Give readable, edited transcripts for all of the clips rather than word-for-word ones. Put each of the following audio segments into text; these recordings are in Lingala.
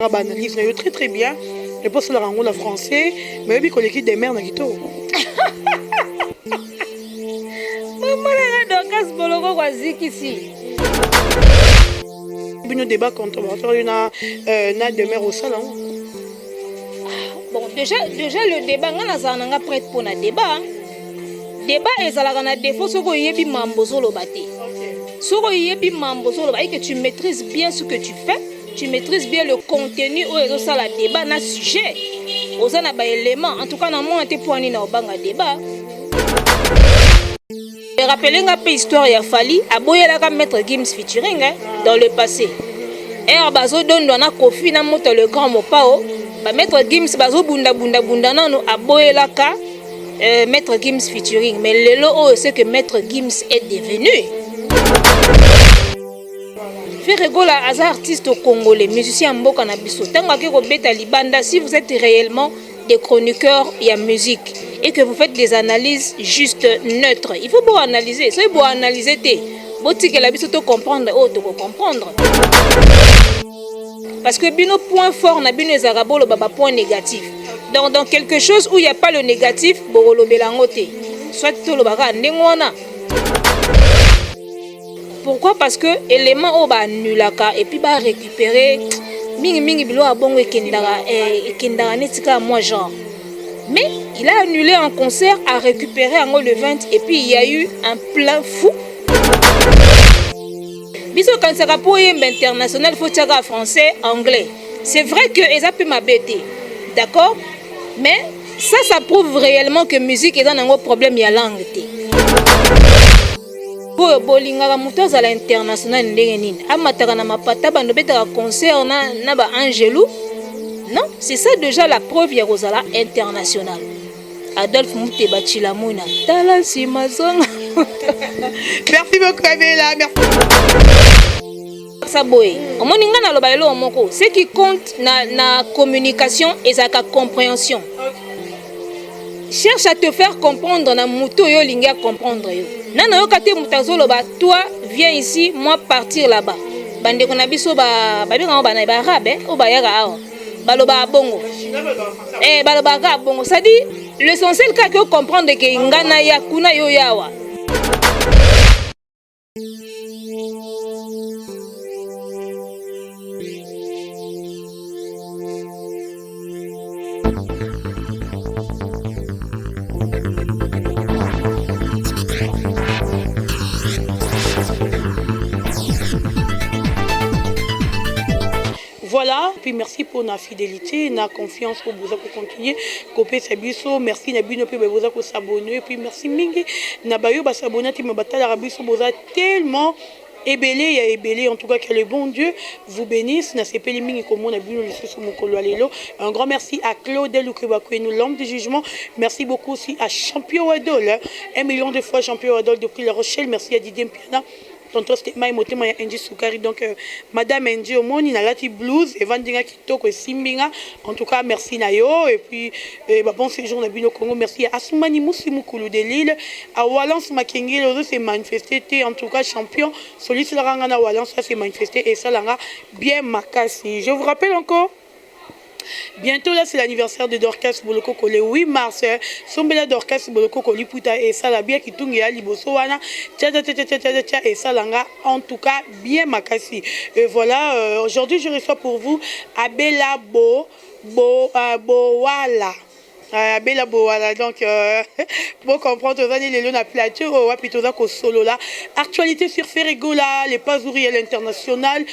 Analyse très très bien. Je pense que la rencontre français, mais oui, l'équipe des mères n'a quitté. Nous débat contre na demeure au salon. Bon, déjà le débat, on a prêt pour un débat. Débat est à la défaut, ce que yebi mambozolo bate. Ce que yebi mambozolo bate, que tu maîtrises bien ce que tu fais, tu maîtrises bien le contenu où est ça la débat na sujet. Aux an ba élément, en tout cas dans moi te poani na obanga débat. Et rappelez nga pe histoire ya Fali, aboyela ka Maître Gims featuring dans le passé. Et abazo don na Kofi na moto le grand mopao, ba Maître Gims bazo bunda nano aboyela ka Maître Gims featuring. Mais le lot c'est que Maître Gims est devenu. Ferregola as artiste congolais, musicien mboka na biso. Tango ke ko beta libanda, si vous êtes réellement des chroniqueurs et en musique et que vous faites des analyses juste neutres, il faut bien analyser. C'est bon analyser té. Boti que la biso to comprendre oh to comprendre. Parce que bino point fort na bino ezarabolo baba point négatif. Donc dans quelque chose où il n'y a pas le négatif, borolo belangote. Soit to lo baka ndengona. Pourquoi? Parce que élément au ba nulaka et puis ba récupérer mingi bilo abongo ekendara netika moi genre. Mais il a annulé un concert à récupérer en le 20 et puis il y a eu un plein fou. Biso quand ça pour international faut tchaka français anglais. C'est vrai que eza peut m'abêter. D'accord? Mais ça prouve réellement que musique est dans un problème ya langue té. Pour bolinga muto za l'international ndenge nini amataka na mapata bando betaka concert na ba Angelou. Non, c'est ça déjà la preuve ya Rosala international. Adolphe Mouteba Chilamuna tala simazonga. Merci beaucoup Abela, merci. Saboé omoninga na loba elo moko ce qui compte na communication et sa compréhension. Cherche à te faire comprendre na muto yo linga comprendre yo. Nana yo kate mutazolo ba toi viens ici moi partir là-bas. Bande ko na biso ba benga ba na ba arabe o ba yaka awa. Baloba bongo. Baloba ga bongo. Ça dit l'essentiel ka que comprendre que ngana ya kuna yo yawa. Voilà, puis merci pour la fidélité, la confiance pour vous continuer, copier ces bisous, merci Nabino pour vous s'abonner, puis merci Mingi, Nabayo va s'abonner, tu me battez la biso, vous tellement ébélé, en tout cas que le bon Dieu vous bénisse, n'a pas les Mingi comme on a vu le sur mon colo allélo. Un grand merci à Claude Lukebakou, l'homme de jugement, merci beaucoup aussi à Champion Adol, 1 million de fois Champion Adol depuis La Rochelle, merci à Didier Mpiana. Tonton Stéma Motema ya Angie Soukari donc madame Angie Omoni na lati blues et vendinga kitoko simbinga en tout cas merci nayo et puis bon séjour na bino Congo merci à Asumani Mousimukulu de Lille à Walance Makengelo s'est manifesté en tout cas champion soliste la ranga na Walance s'est manifesté et ça langa bien makasi. Je vous rappelle encore bientôt là c'est l'anniversaire de Dorcas Boloko le 8 mars. Sombela Dorcas Boloko Liputa et ça la bien qui tourne à Liboso wana et ça langa en tout cas bien makasi. Et voilà aujourd'hui je reçois pour vous Abela Boala. Abela Boala donc pour comprendre vous allez le na plateau plutôt ça solo là actualité sur Ferregola les pas ouvriers à l'international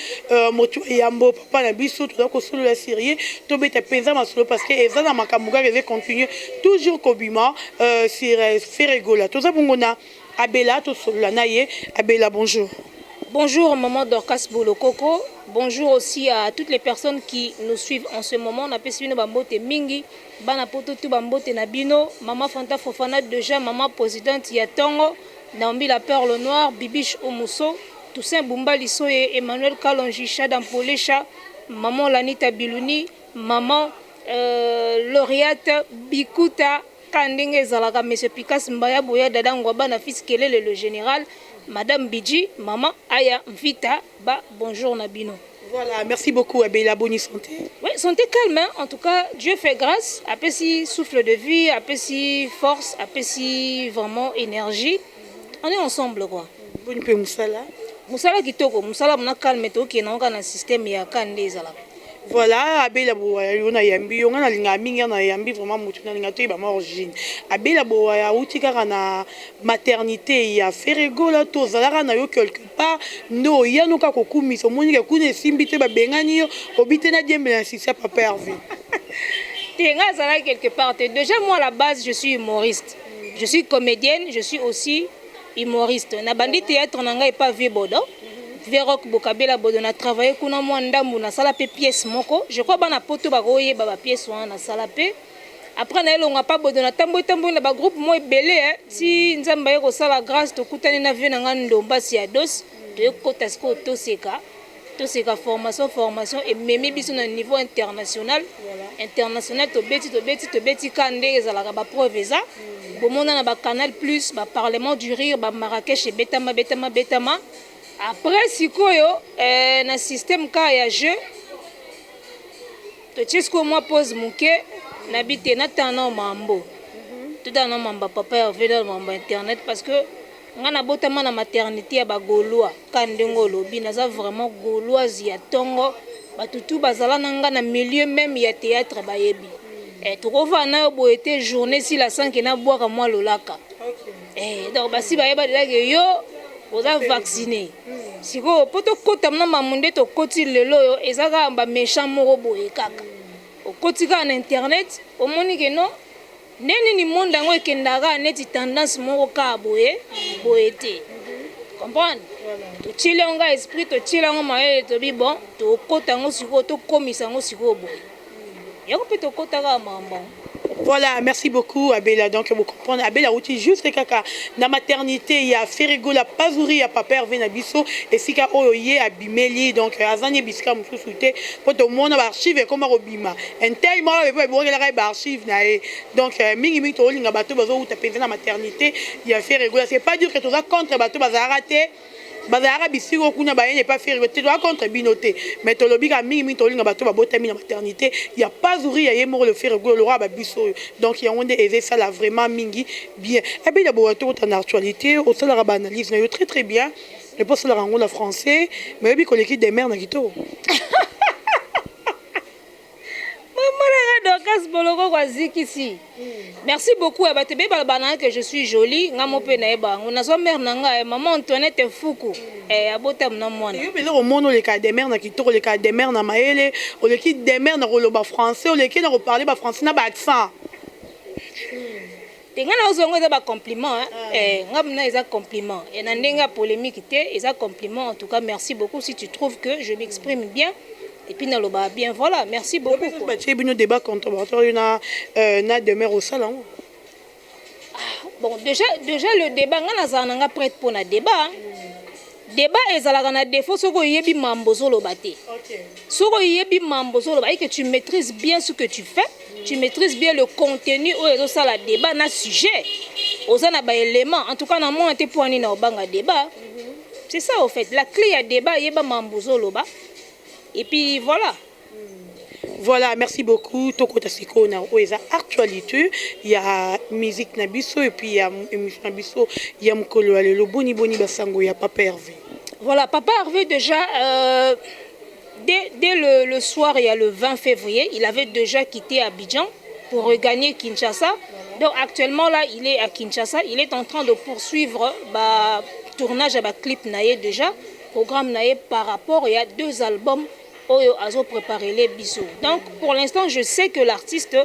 moto yambo papa na biso tout ça solo la série to beta penza masolo parce que eza na makamuga va continuer toujours kobima sur Ferregola tout ça bongona Abela to solo la naye Abela bonjour. Bonjour maman Dorcas Bolokoko. Bonjour aussi à toutes les personnes qui nous suivent en ce moment. On a pesé une bambote mingi, bana poto tu bambote nabino, maman Fanta Fofana déjà, maman présidente Yatongo, Nambi la Perle Noire, Bibiche Omuso, Toussaint Bumba Lissoye, Emmanuel Kalonji, Chadam Polecha, maman Lanita Bilouni, maman Lauriate Bikuta, Kandenge Zalaga, monsieur Pikas Mbaya Boya Dadangwaba, na fils Kelele le général. Madame Bidji, maman Aya Vita, bonjour Nabino. Voilà, merci beaucoup, Abela. Bonne santé. Oui, santé calme, hein. En tout cas, Dieu fait grâce. Après si souffle de vie, après si force, après si vraiment énergie. On est ensemble, quoi. Bonne peu Moussala. Moussala kitoko, Moussala mona calme to qui est dans système ya kande zala. Voilà, Abela Boa, on a yambi, on a l'ingaming, on a yambi vraiment moutouna n'ingato ba origine. Abela Boa, ya utika na maternité ya ferego la to zala na yo quelque part. No, ya no ka kokumi, so moni ka kune simbite ba bengani yo, obite na diembe na sisa papa Hervé. Tenga zala quelque part. Déjà moi à la base, je suis humoriste. Je suis comédienne, je suis aussi humoriste. Na bandi théâtre nanga et pas vieux bodo. Verok Bokabela bodo na travaillé kuna mwanda muna sala pe pièce moko. Je crois bana poto ba roye ba pièce wana sala pe. Après na elonga pa bodo na tambo na ba groupe mo belé hein. Si nzamba yeko sala grâce to kutani na ve na ngando mbasi ya dos. De kota sko to seka. To seka formation et même biso na niveau international. International to beti kande ezala ba preuve eza. Bomona na ba Canal Plus, ba Parlement du Rire, ba Marrakech et betama. Après sikoyo na système ka ya jeu to tisko moi pose muke na bité na tana mambo tout dans mambo papa ya veda mambo internet parce que ngana botama na maternité ya ba Gaulois kandengo lobi naza vraiment Gauloise ya tongo batutu bazala nanga na milieu même ya théâtre ba yebi to kova na bo été journée si la 5 na boire moi lolaka donc basi ba yeba de yo oza vacciné siko poto kota na mamunde to koti lelo yo ezaka ba méchant moko boye kaka okotika na internet omoni ke no neni ni monde ngo ekendaka neti tendance moko ka boye te comprendre to chile nga esprit to chile ngo maye to bi bon to kota ngo siko to komisa ngo siko boye yako pe to kota ka mambo. Voilà, merci beaucoup Abela. Donc vous comprenez, Abela outil juste kaka na maternité il y a Ferrigo la Pazouri ya papa Hervé na biso et sika oyoye abimeli donc azanye bisika mususuté pour tout monde archive comme robima. Un tel moi be bo ngela ba archive na e. Donc mingi to linga bato bazo uta penza na maternité il y a Ferrigo c'est pas dire que tu vas contre bato baza raté. Bazara bisiko kuna ba yene pas faire tu dois contre binoté mais to lobika mingi to linga bato ba botami na maternité il y a pas ouri ya yemo le faire le roi ba biso donc il y a onde aider ça là vraiment mingi bien et bien d'abord tout en actualité au sol la analyse na yo très bien et pour ça la rango la français mais bi ko l'équipe des mères na kito merci beaucoup Abatebe Balbana que je suis jolie ngamo pe na eba on a so mère nanga maman Antoinette Fuku abotam na mwana yo belo mono le cas des mères na kito le cas des mères na maele o l'équipe des mères na roloba français o l'équipe na reparler ba français na ba accent tenga na ozongo za ba compliment ngam na eza compliment et na ndenga polémique té eza compliment en tout cas merci beaucoup si tu trouves que je m'exprime bien. Et puis, nous l'avons bien, voilà, merci beaucoup. Tu as un débat contre na demeure au salon. Bon, déjà le débat, on a prêt pour un débat. Débat est à la défaut, ce que tu mambozo lo bate. Ce que tu mambozo lo bate, que tu maîtrises bien ce que tu fais, tu maîtrises bien le contenu ou le débat, na sujet. Aux éléments, en tout cas, dans mon été pour un débat. C'est ça, au fait. La clé à débat, il y a mambozo lo bate. Et puis voilà. Voilà, merci beaucoup. Toko Tasiko na oeza actualité, il y a musique nabiso et puis il y a émission nabiso, il y a mkolo alelo boni basango ya Papa Hervé. Voilà, Papa Hervé déjà dès le soir, il y a le 20 février, il avait déjà quitté Abidjan pour regagner Kinshasa. Donc actuellement là, il est à Kinshasa, il est en train de poursuivre tournage à clip naé déjà, programme naé par rapport il y a 2 albums. Oyo azo préparé les bisous. Donc pour l'instant, je sais que l'artiste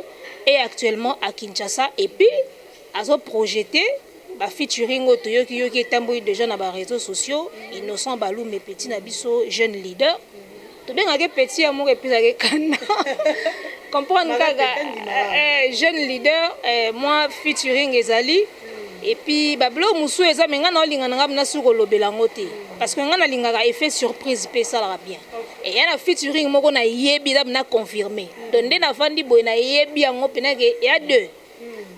est actuellement à Kinshasa et puis azo projeté featuring otoyoki yoki tamboui déjà na ba réseaux sociaux, Innocent Balou mes petits nabiso jeune leader. To bien ngake petit amour et puis ngake kana. Comprendre kaga jeune leader moi featuring ezali et puis bablo musu eza menga na linga nga na suko lobela ngote parce que nga na linga effet surprise pe ça la bien. Et il y a un featuring moko na yebi na confirmé. Donc dès na fandi boy na yebi yango pena que il y a 2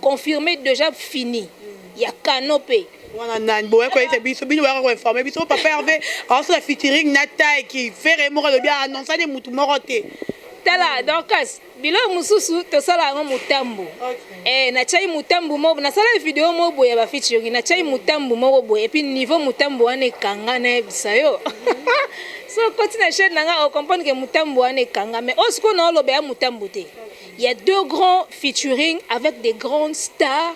confirmé déjà fini. Il y a Canopé. wana nani boye ko ete biso bino ba ko informer biso papa Hervé also la featuring na taille qui fait remora le bien annoncer de mutu morote tala donc bilo mususu to sala ngo mutambu na chai mutambu mo na sala video mo boye ba featuring na chai mutambu mo boye et puis niveau mutambu ane kanga na bisayo so continue chaîne nanga on comprendre que mutambu ane kanga mais on ce qu'on a lobe ya mutambu te il y a deux grands featuring avec des grandes stars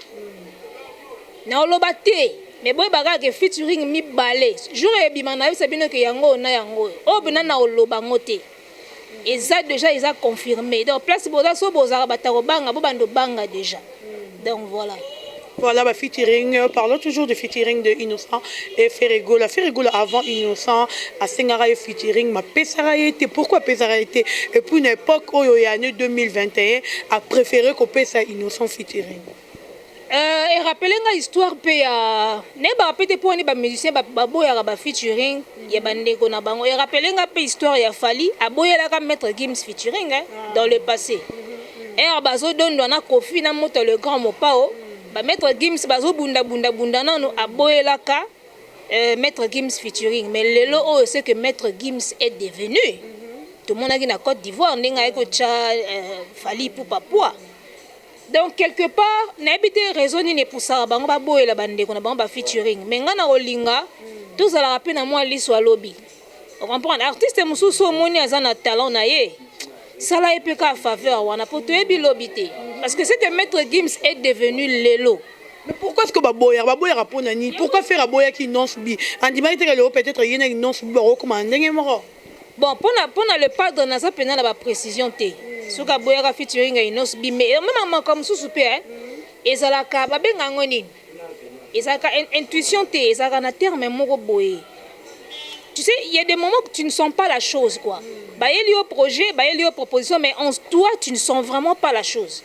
na loba te mais boy baga ke featuring mi balé jour e bimana yo sabino ke yango na yango o bina na loba ngote et ça déjà ils a confirmé donc place boza so boza batako banga bo bando banga déjà donc voilà bah featuring parlons toujours de featuring de Innocent et Ferregola avant Innocent à Sengara et featuring ma pesara été pourquoi pesara été et puis une époque où il y a année 2021 a préféré qu'on pesa Innocent featuring et rappelez nga histoire pe ya ne ba pete po ni ba musicien ba boya ba featuring ya bandeko na bango et rappelez nga pe histoire ya Fali aboyela ka Maître Gims featuring dans le passé et bazo don na Kofi na moto le grand mopao ba Maître Gims bazo bunda nanu aboyela ka Maître Gims featuring mais lelo oh c'est que Maître Gims est devenu tout le monde a na Côte d'Ivoire ninga eko cha Fali pour papua. Donc quelque part n'habite raisonner ne pour ça bango ba boyela bande kona bango ba featuring mais ngana olinga tous ala rapena moi liswa lobby on comprend artiste mususu moni azana talent na ye sala epeka faveur wana pour toyebi lobby te parce que c'est que Maître Gims est devenu lelo. Mais pourquoi est-ce que baboya rapona ni pourquoi faire baboya qui non subi andimaki te le peut-être yena non subi ba recommander moko bon pour le padre na ça pena la précision te soka boya featuring inos bi mais même comme sous-soupé ezalaka babenga ngoni ezalaka intuition te ezalaka na terme moko boye tu sais il y a des moments que tu ne sens pas la chose quoi bayeli au projet bayeli au proposition mais en toi tu ne sens vraiment pas la chose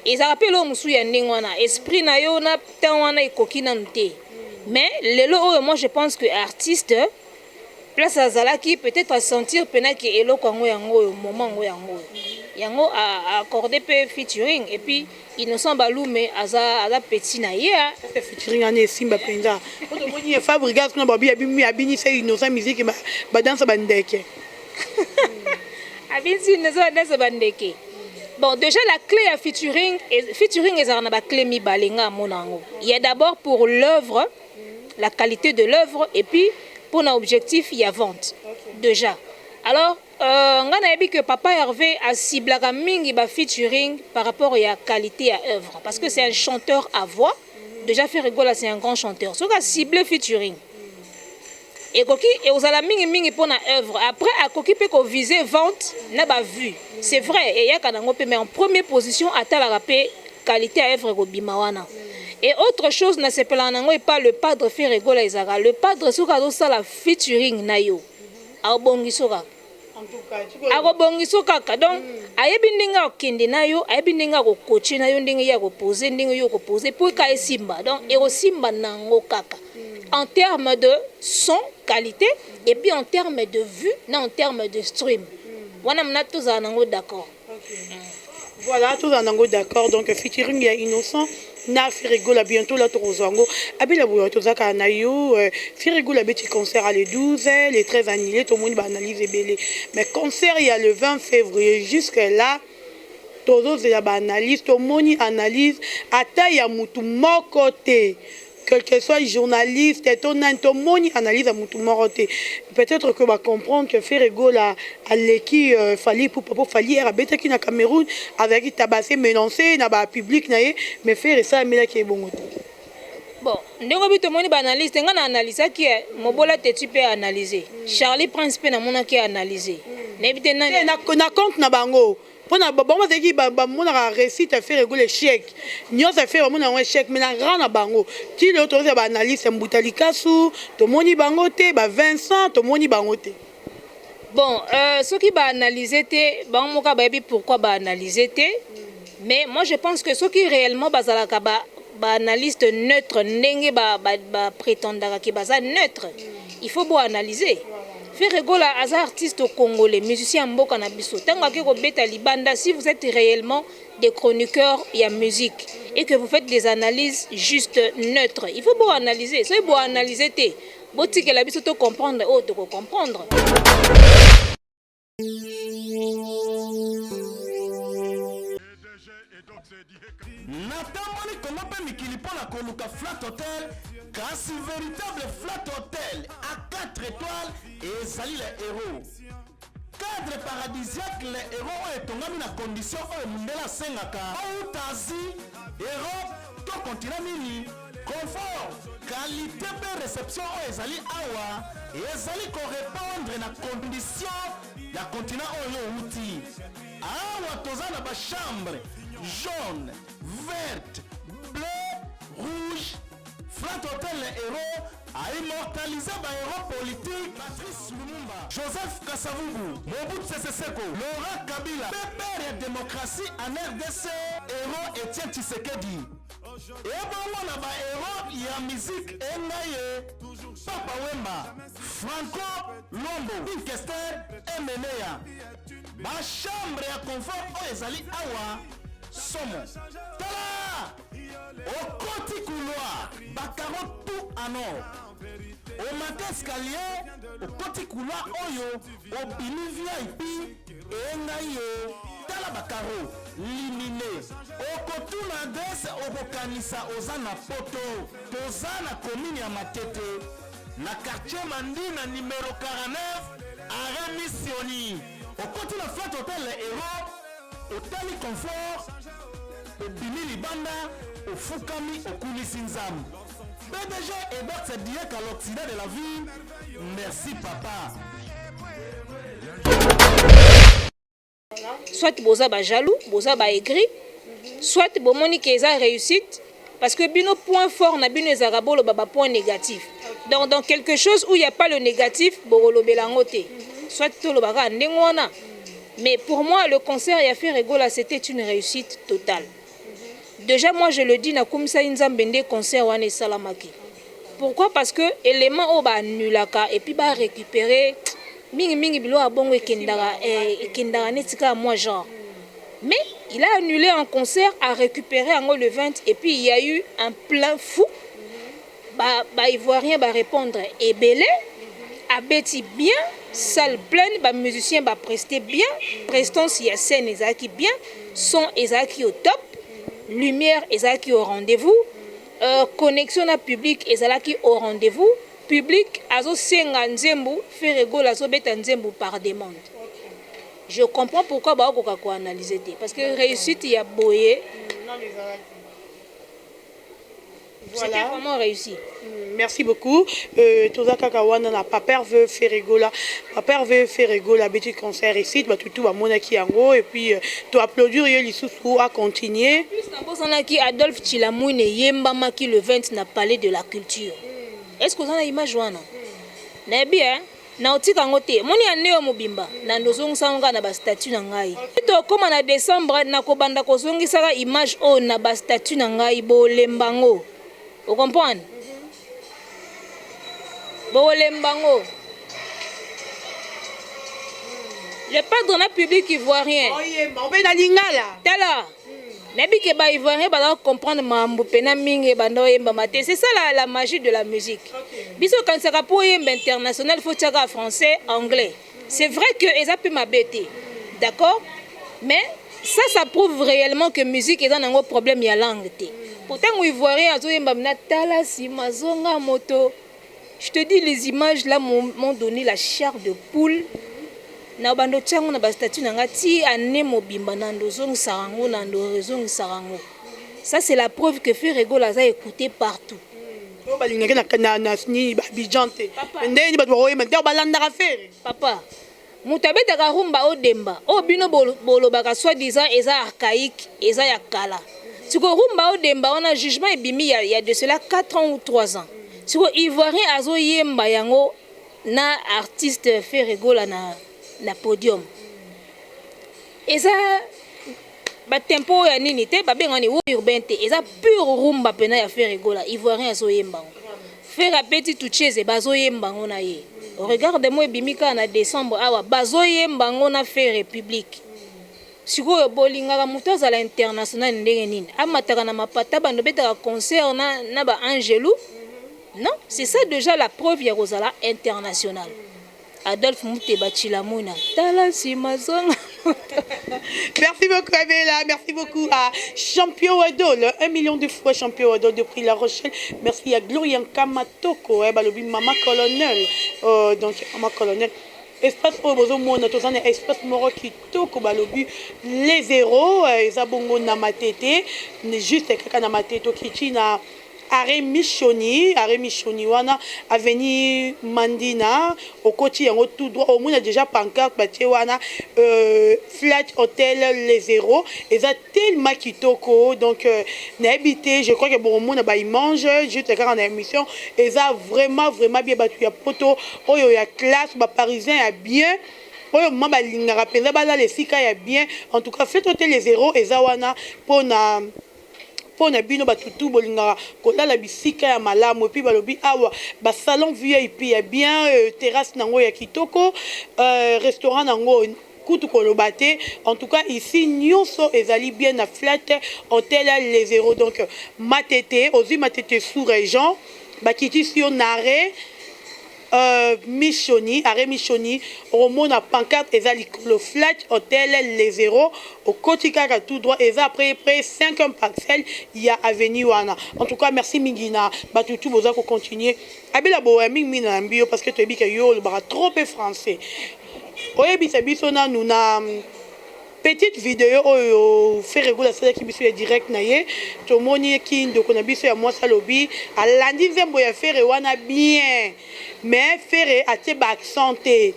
ezalaka pe lo musu ya ndingwana esprit na yo na tanwana ikoki na nte mais lelo moi je pense que artiste place azalaki peut-être à sentir pena ki eloko yango moment yango a accordé pe featuring et puis Innocent Balume aza petit na ye featuring ane simba penza oto moni Fabrigas kuna babi abini c'est Innocent musique ba danse bandeke abini Innocent danse bandeke bon déjà la clé à featuring ezana ba clé mi balenga monango il y a d'abord pour l'œuvre la qualité de l'œuvre et puis pour un objectif il y a vente déjà alors ngana yebi que papa Hervé a ciblé mingi ba featuring par rapport à la qualité à œuvre parce que c'est un chanteur à voix déjà Ferregola c'est un grand chanteur so ka ciblé featuring et koki et aux ala mingi pour na œuvre après a koki pe ko viser vente na ba vue c'est vrai et ya kanango pe mais en première position atala rapé qualité à œuvre ko bimawana. Et autre chose, na se pelanango et pas le padre Ferregola Izara. Le padre soka do sala featuring na yo. Aobongi soka. En tout cas, aobongi soka ka donc ayebi ndinga okende na yo, ayebi ndinga ko coacher na yo ndinga ya ko poser ndinga yo ko poser pour ka esimba. Donc e osimba nango kaka. En termes de son qualité et puis en termes de vue, en termes de stream. Wana mna tous anango d'accord. Voilà, tous anango d'accord. Donc featuring ya Innocent na Ferregola bientôt la Torozango abila boyo tozaka na yo Ferregola beti concert à les 12 les 13 annulés tout le monde va analyser belé mais concert il y a le 20 février jusque là tozo la analyse tout le monde analyse ata ya mutu moko te quel que soit journaliste et tout le monde analyse à mutu moko te peut-être que va comprendre que Ferregola à l'équipe Fali pour Fali era beta qui na Cameroun avec tabassé menacé na ba public na ye mais faire ça mais là qui est bon bon ndeko bito moni ba analyste nga na analyse qui mobola te tu peux analyser Charlie Prince pe na mona qui analyser n'ebite na compte na bango pona bango zeki ba mona réussite à faire le chèque nyo ça fait mona un chèque mais na grand na bango ti le autorisé ba analyse Mbutalikasu to moni bango te ba Vincent to moni bango te. Bon, ce qui va analyser, pourquoi va analyser, mais moi je pense que ce qui réellement va analyste neutre, n'est pas prétendant qui va neutre. Il faut bien analyser. Ferregola as artiste congolais, musicien mboka na biso. Tango ko beta libanda, si vous êtes réellement des chroniqueurs et en musique et que vous faites des analyses juste neutres, il faut bien analyser. Ça faut analyser té. Boti que la biso to comprendre, oh to comprendre. Natamoni Congo pe mikili pona koluka Flat Hotel, kasi véritable Flat Hotel à 4 étoiles et sali les héros. Cadre paradisiaque les héros et tongami na condition oyo mundela sengaka. Ou tazi, Europe, to continent mini, confort, qualité pe réception oyo ezali awa, ezali correspondre na condition ya continent oyo outi. Awa toza na ba chambre jaune, verte, bleu, rouge. Flat Hotel les héros a immortalisé ba héros politique Patrice Lumumba, Joseph Kasavubu, Mobutu Sese Seko, Laurent Kabila, pépère et démocratie en RDC, héros Etienne Tshisekedi. Et bon na ba héros ya musique engaye Papa Wemba, Franco Lombo, Inkester Emeneya. Ba chambre ya confort o ezali awa somo. Tala! Au côté couloir, Bakaro tout en or. Au matin escalier, au côté couloir Oyo, au bini VIP, et Ngayo, Tala Bakaro, liminé. Au côté l'adresse, au Bokanisa, Ozana Poto, Tozana commune à Matete, na quartier Mandina numéro 49, à Remissioni. Au côté la Flat Hotel les héros, au Tali Confort, au Bini Libanda, au Fukami, au Kunisinzam. PDG et donc c'est direct à l'Occident de la vie. Merci papa. Soit boza ba jaloux, boza ba aigri, soit bomoni que eza réussite, parce que bino point fort na bino ezarabolo baba point négatif. Donc dans quelque chose où il n'y a pas le négatif, borolo belangote. Soit tout le baga ndengona. Mais pour moi le concert ya Ferregola c'était une réussite totale. Déjà, moi, je le dis, na kumisa inzambende concert wane salamaki. Pourquoi? Parce que élément au ba nulaka et puis ba récupérer mingi bilo abongo ekendara netika moi genre. Mais il a annulé un concert à récupérer en le 20 et puis il y a eu un plein fou. Ba ivoirien ba répondre et belé abeti bien, salle pleine, ba musicien ba prester bien, prestance ya scène ezaki bien, son ezaki au top. Lumière ezalaki au rendez-vous, connexion na public ezalaki au rendez-vous, public azo senga nzembu, Ferregola azo beta nzembu par demande. Je comprends pourquoi ba okoka ko analyser parce que réussite ya boye. Voilà. C'était vraiment réussi. Merci beaucoup. Toza Kakawana na Papa veut Ferregola. Papa veut Ferregola, petit concert ici, bah tout va monaki yango et puis tu applaudir Yelisusu à continuer. Plus na qui Adolphe Chilamoune yemba maki le 20 na palais de la culture. Est-ce que vous avez image wana? Na bien na otika ngote moni aneo mobimba na ndozongisa nga na ba statut na ngai. To koma na décembre na ko banda ko zongisa image o na ba statut na ngai bo lembango. Vous comprenez? Bolembango. Le patronat public ivoirien. On peut la lingala. Tala. Nabi ke ba ivoirien ba comprendre mambo pena mingi bando yemba maté. C'est ça la magie de la musique. Biso quand ça pour yemba international faut tchaka français, anglais. C'est vrai que eza peut m'abêter. D'accord? Mais ça prouve réellement que musique est dans un problème ya langue té. Pourtant, les Ivoiriens moto. Je te dis, les images là m'ont donné la chair de poule. Ça, c'est la preuve que Ferregola a écouté partout. Papa, mutabeta rumba odemba. O bino bolo baka soi-disant eza archaïque, eza ya kala. Si vous avez un jugement il y a de cela 4 ans ou 3 ans. Si vous Ivoirien azo yemba yango na artiste Ferregola na podium. Eza ba tempo ya nini te ba bengani urbain te. Eza pure rumba pena ya Ferregola Ivoirien azo yemba. Faire petit toucheze bazo yemba ngona ye. Regarde-moi Bimika en décembre awa bazoye mbango na fait république. Sikoyo bolingaka muto azala international ndenge nini amataka na mapata bando betaka concert na ba Angelou. Non, c'est ça déjà la preuve ya kozala international. Adolphe Mouteba Chilamuna. Merci beaucoup Abela, merci beaucoup à Champion Wado, le 1 million de fois Champion Wado de prix La Rochelle. Merci à Gloria Kamatoko, balobi Mama Colonel. Donc Mama Colonel. Espace Obozo Mona, Tozane Espace Moro Kitoko balobi les zéros, Zabongo Namatete, juste quelqu'un Namateto Kichina. Arrêt Michoni wana avenue Mandina au côté yango tout droit au moins déjà pancarte batie wana flat hôtel les zéros et ça tellement kitoko donc n'habité je crois que bon monde ba il mange juste quand on a émission et ça vraiment bien battu ya poto oyo ya classe ba parisien ya bien oyo mama lingara penza bala les sika ya bien en tout cas flat hôtel les zéros et ça wana pona na bino batutu bolingaka kolala bisika ya malamu epi balobi awa ba salon VIP ya bien terrasse nango ya kitoko restaurant nango kutu koloba te en tout cas ici nyonso ezali bien na flat hôtel les zéros donc matete ozi matete sous région bakiti sio nare Michoni, arrêt Michoni, Romona pancarte, et le flat hôtel les zéros, au Kotikaka tout droit, et après 5 parcelles, il y a avenue Wana. En tout cas, merci Mingina, Batutu Boza pour continuer. Abela Boaming Mina Mbio, parce que tu as dit que yo, le bras trop français. Oye Bisabisona, nous na petite vidéo au fait régulier ça qui biso direct naie to moni ki ndoko na biso ya mwasa lobi alandi nzembo ya faire wana bien mais faire atie ba accenté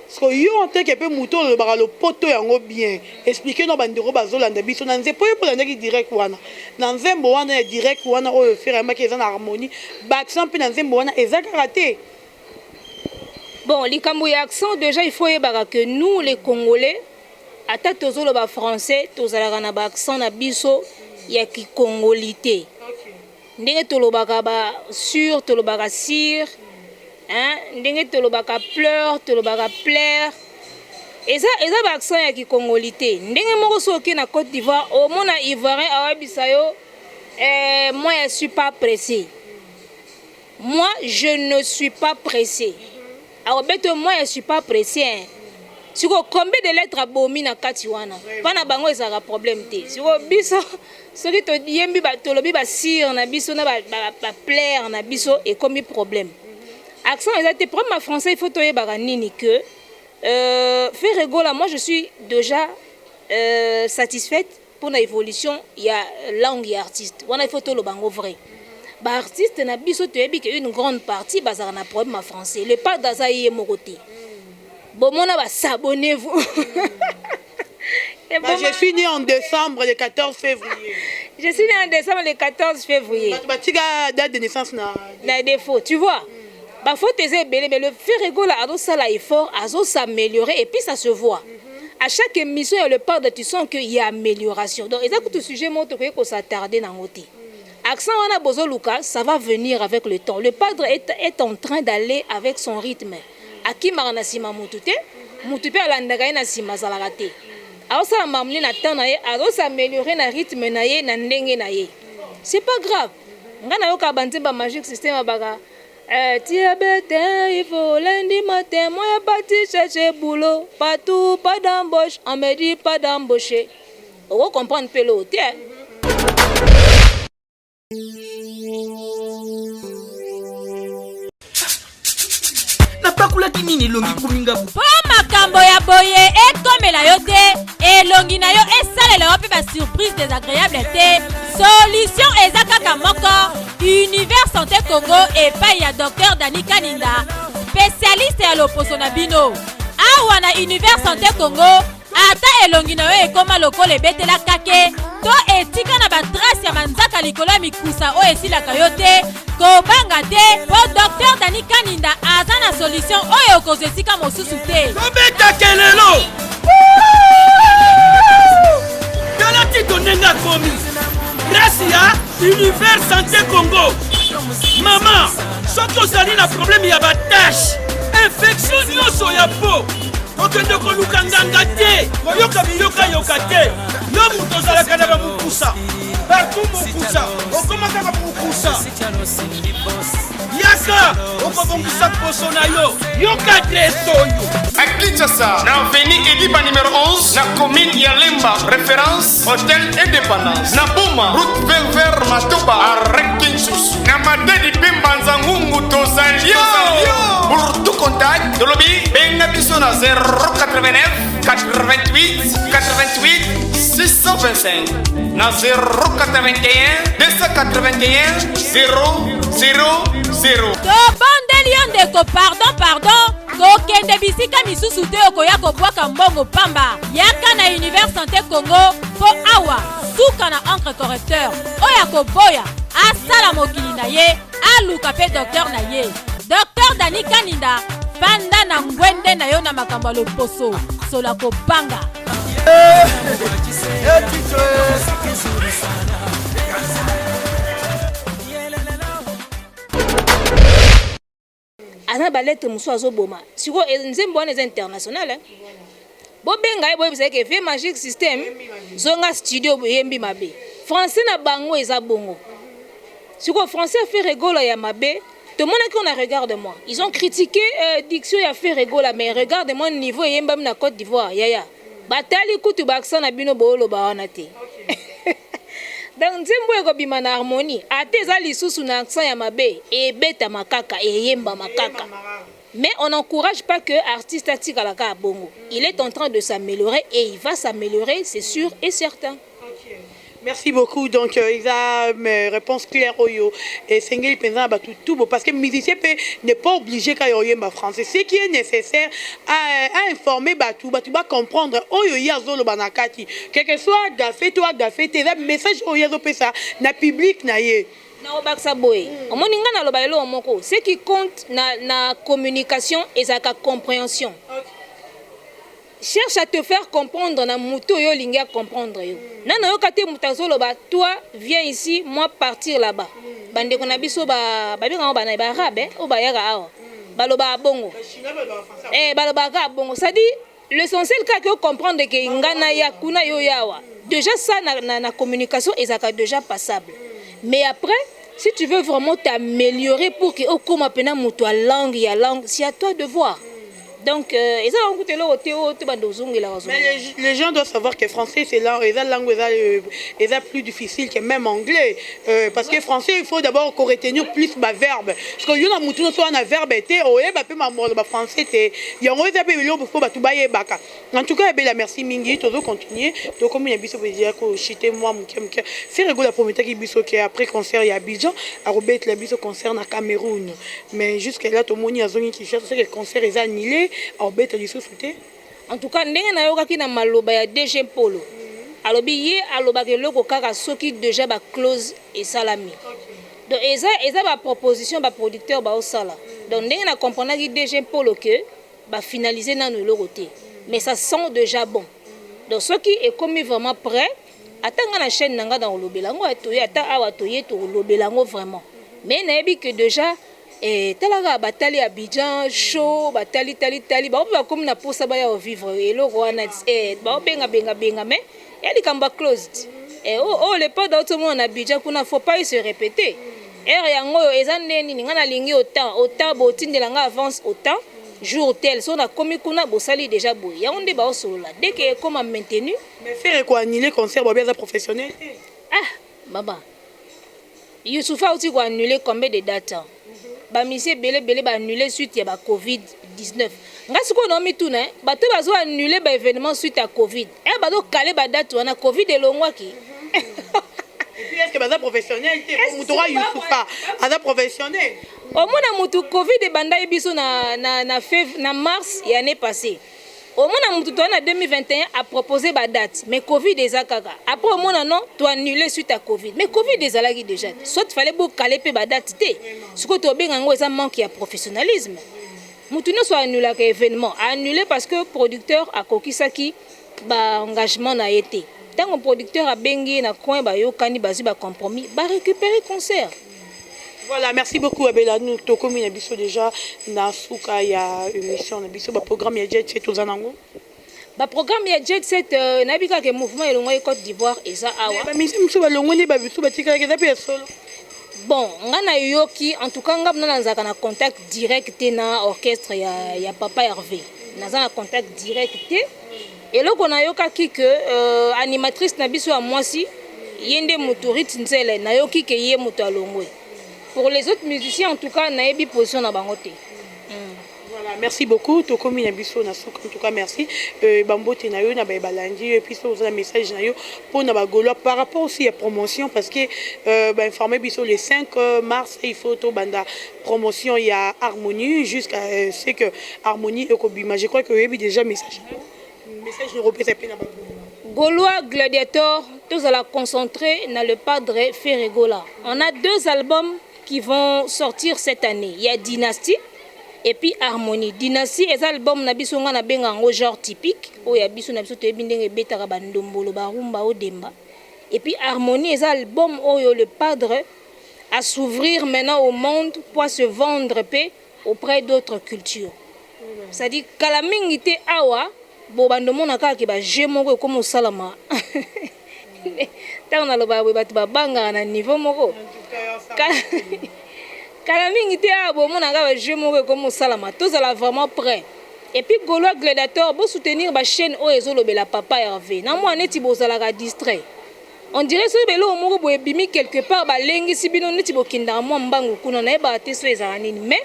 so yo en tant que peu muto le bara le poto yango bien expliquer no bandero bazolanda biso na nzepo yo polanda ki direct wana na nzembo wana direct wana o faire ma ki na harmonie ba accent pe na nzembo wana ezaka raté. Bon likambo ya accent déjà il faut yebaka que nous les Congolais ata tozolo ba français tozalaka na ba accent na biso ya kikongolité ndenge tolobaka ba sur tolobaka sir hein ndenge tolobaka pleur tolobaka plaire eza ba accent ya kikongolité ndenge moko soki na Côte d'Ivoire au mona ivoirien awabisa yo moi je suis pas pressé, moi je ne suis pas pressé. Alors bête moi je suis pas pressé hein. Si vous combien de lettres à bomi na katiwana pas na bango ezaka problème te si vous biso soki to yembi ba tolobi ba sir na biso na ba plaire na biso et comme problème accent exact pour ma français il faut toyer baranini que faire rigoler moi je suis déjà satisfaite pour l'évolution il y a langue et artiste wana il faut to lo bango vrai ba artiste na biso to yebi que une grande partie bazara na problème en français le pas d'azaïe mokoté. Bon, mon abonnez-vous. Je suis né en décembre, le 14 février. Je suis né en décembre, le 14 février. Tu as date de naissance na défaut, tu vois. Bah faut te mais le fait rigoler à ça là effort, à s'améliorer et puis ça se voit. À chaque émission, il y a le part de tu sens qu'il y a amélioration. Donc, exactement tout sujet moi tu que s'attarder dans côté. Accent wana bozo Lucas, ça va venir avec le temps. Le padre est en train d'aller avec son rythme. Aki marana sima mutute mutupe alandaka na sima zalaka te aosa mamli na temps na ye azosa améliorer na rythme na ye na ndenge na ye c'est pas grave ngana yoka banzemba magique système baka diabète il faut lundi matin moi parti chercher boulot partout pas d'embauche on me dit pas d'embaucher on comprendre pelo te napakulaki nini elongi kuminga po makambo ya boye ekomela yo te elongi na yo esalela yo mpe basurprise désagréable te solution eza kaka moko univers santé congo epai ya docteur Dani Kaninda spécialiste ya loposo na bino awa na univers santé congo ata elongi na yo ekoma lokola ebetelaka ke to etika na batrace ya manzaka likolo ya mikusa oyo esilaka yo te kobanga te po docteur Dani Kaninda aza na solution oyo okozwa esika mosusu te tobetake lelo tala tito ndenge akomi grâce ya univers santé congo mama soki ozali na problème ya batashe chapeau okende koluka nganga te koyoka biyoka yoka te yo moto ozalaka na bamokusa partout mokusa okoma kaka mokusa yaka okobongisa poso na yo yoka adresse oyo à Kinshasa, na avenue Ediba numéro 11, na commune Yalemba, référence hôtel Indépendance. Na Boma, route vers Matoba, à Kinshasa. Na Madedi Bimba Nzangungu Tozalio. Pour tout contact, de lobby, Benga Bissona 089 88 88 625. Na 081 281 000. tobondeli yo ndeko pardon kokende bisika misusu te okoya kobwaka mbongo pamba yaka na univers santé congo mpo awa suka na encre correcteur oyo akoboya asala mokili na ye aluka mpe docteur na ye docteur dani kaninda fanda na ngwende na yo na makambo ya loposo sola kobanga ana balette muso azoboma siko nzembo wana eza international bobenga ye boyebisa ke vie magique système zonga studio yembi mabe français na bango eza bongo siko français a fait rigola ya mabe tout le monde qui on a regarde-moi ils ont critiqué diction ya fait rigola mais regarde-moi niveau yemba na Côte d'Ivoire yaya batali kutu baksa na bino bolo ba wana te donc nzembo ekobima na harmonie ate eza lisusu na accent ya mabe ebeta makaka eyemba makaka mais on n'encourage pas que artiste atikalaka à bongo il est en train de s'améliorer et il va s'améliorer c'est sûr et certain. Merci beaucoup. Donc, il a mes réponses claires au yo. Et Sengeli Penza tout parce que musicien n'est pas obligé qu'à yoyer ma français. Ce qui est nécessaire à informer Batou va comprendre au yo yazo lo banakati. Quel que soit gafé, toi gafé, tes messages au yazo pesa na public na ye. Na obaksa boy. Omoninga na lobaelo omoko. Ce qui compte na communication et sa compréhension. Cherche à te faire comprendre na muto yo linga comprendre yo. Nana yo kate mutazolo ba toi viens ici moi partir là-bas. Bande kona biso ba benga ba na ba arabe o ba yaka awa. Baloba bongo. Baloba ka bongo. Ça dit l'essentiel ka que comprendre que ngana ya kuna yo yawa. Déjà ça na communication ezaka déjà passable. Mais après si tu veux vraiment t'améliorer pour que o comme pena muto langue ya langue, c'est à toi de voir. Donc, les gens doivent savoir que français, c'est la langue plus difficile que même anglais. Parce que français, il faut d'abord qu'on retenir plus ma verbe. Parce que y a un verbe, français, en tout cas, merci Mingi, tu dois continuer. Donc, comme il y a biso dire que chité moi, c'est rigolo la première qui biso qui après concert il y a Abidjan, à Robert la biso concert na Cameroun. Mais jusqu'à là, tout le monde y a zone qui cherche que le concert est annulé. En tout cas, ndenge na yoka na maloba ya DG Polo. Alobi ye aloba ke loko kaka soki déjà ba close et salami. Donc eza ba proposition ba producteur ba osala. Donc ndenge na comprendre ki DG Polo que ba finaliser na no loko te. Mais ça sent déjà bon. Donc ce qui est commis vraiment prêt, atanga na chaîne nanga dans lobelango atoye ata awa toye to lobelango vraiment. Mais na yebi que déjà talaga batali Abidjan show batali tali ba comme na posa ba ya vivre eloko wana ba benga mais yali kamba closed le pas d'autre monde na Abidjan kuna faut pas se répéter yango eza neni ngana lingi autant botindela nga avance autant jour tel so na komi kuna bosali déjà boy ya onde ba osolola dès que comme maintenu mais faire quoi annuler concert ba bien professionnel baba Youssoufa aussi quoi annuler combien de dates bamisie belé ba annuler suite ya ba Covid-19. Ngasi ko no mituna bato bazo annuler ba événement suite à Covid. Bazo caler ba date wana Covid elongwaki. Et puis est-ce que baza professionnel mutora Youssoufa baza professionnel. Au mona mutu Covid banda biso na mars ya année passée. Au moins, en 2021 a proposé ma date, mais Covid est kaka. Après, au moins, non, tu as annulé suite à Covid. Mais Covid est là déjà. Soit il fallait beaucoup caler ma date. Ce que tu as bien, c'est un manque de professionnalisme. Moutouna soit annulé l'événement. Annulé parce que le producteur a coquille ça qui engagement n'a été. Tant que le producteur a bengi na coin, il y a un compromis, il récupérer le concert. Voilà, merci beaucoup Abela. Nous tokomi na biso déjà na suka ya émission na biso ba programme ya Jet Set ozanango. Ba programme ya Jet Set na bika ke mouvement elongo e Côte d'Ivoire eza awa. Ba misi muso ba longo ne ba biso ba tika ke zapi solo. Bon, ngana yoki en tout cas ngam na nzaka na contact direct na orchestre ya Papa Hervé. Naza na contact direct et loko na yoka ki que animatrice na biso ya mwasi yende motorite nzele na yoki ke ye moto alongwe. Pour les autres musiciens en tout cas na yebi position na bango te. Voilà, merci beaucoup. Tokomi na biso na souk en tout cas merci. Bambote na yo na ba balandi et puis ça un message na yo pour na ba golo par rapport aussi à promotion parce que informer biso le 5 mars il faut to banda promotion il y a Harmonie jusqu'à c'est que Harmonie et Kobima je crois que yebi déjà message ne repose pas na ba Gaulois Gladiator, tous à la concentrer dans le Padre Ferregola. On a 2 albums qui vont sortir cette année. Il y a Dynastie et puis Harmonie. Dynastie est album na biso nga na benga ngo genre typique o ya biso na biso te bindenge betaka bandombolo barumba o demba. Et puis Harmonie est album oyo le Padre à s'ouvrir maintenant au monde pour se vendre paix auprès d'autres cultures. C'est-à-dire kalamingité awa bo bandomona kaka ke ba jemoko comme salama. Tant na loba batu babanga na niveau moko. Kala mingi te abo mona ga ba jeu moko comme salama tous à la vraiment prêt. Et puis Gaulois Gladiator bo soutenir ba chaîne o ezolobela Papa Hervé. Na moi neti bozala ga distrait. On dirait so belo moko bo ebimi quelque part ba lengi sibino neti bokinda mo mbangu kuna na ba te so ezala nini mais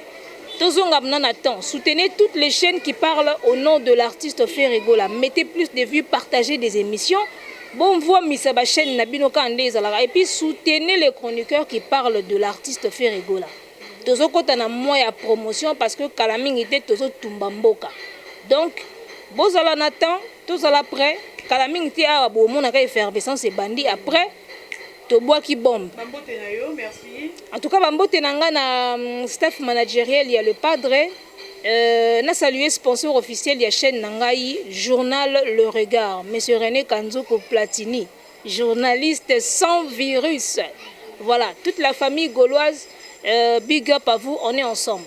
tozonga na temps soutenez toutes les chaînes qui parlent au nom de l'artiste Ferregola. Mettez plus de vues, partagez des émissions. Bon voix misaba chaîne nabino kande ezala et puis soutenez les chroniqueurs qui parlent de l'artiste Ferregola. Tozo kota na moya promotion parce que kalamingi te tozo tumba mboka. Donc bozala na temps, tozala prêt, kalamingi te awa bo mona ka effervescence et bandi après to bois qui bombe. Bambote na yo, merci. En tout cas bambote nanga na staff managériel il y a le Padre na salué sponsor officiel de la chaîne Nangaï, journal Le Regard, monsieur René Kanzoko Platini, journaliste sans virus. Voilà, toute la famille gauloise, big up à vous, on est ensemble.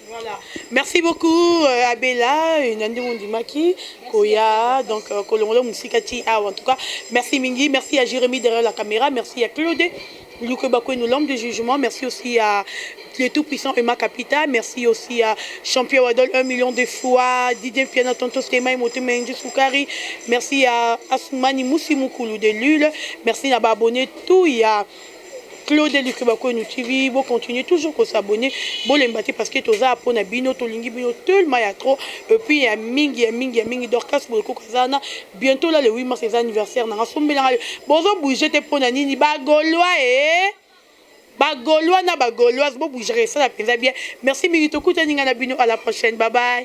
Voilà. Merci beaucoup Abela, Nandi Mondimaki, Koya, donc Kolongolo Mousikati. En tout cas, merci Mingi, merci à Jérémy derrière la caméra, merci à Claude, Luke Bakouenou, l'homme de jugement, merci aussi à le tout-puissant Emma Capita, merci aussi à Champion Wadol 1 million de fois, Didier Piana Tonto Stema et Mote Menji Soukari, merci à Asumani Moussimoukoulou de Lule, merci à abonné tout, il y a Claude Luc Bakouenou TV, vous continuez toujours à s'abonner, vous l'embâtez parce que tout ça pour Nabino, Tolingi Bino, tellement il y a trop, et puis il y a Mingi d'Orcas pour le Kokazana, bientôt là le 8 mars c'est anniversaire, on a sommé là, bonjour bouger tes ponanini, bagolois Bagolois na bagoloise, bon bouger ça la bien. Merci Milito Koutaninga Nabino, à la prochaine, bye bye.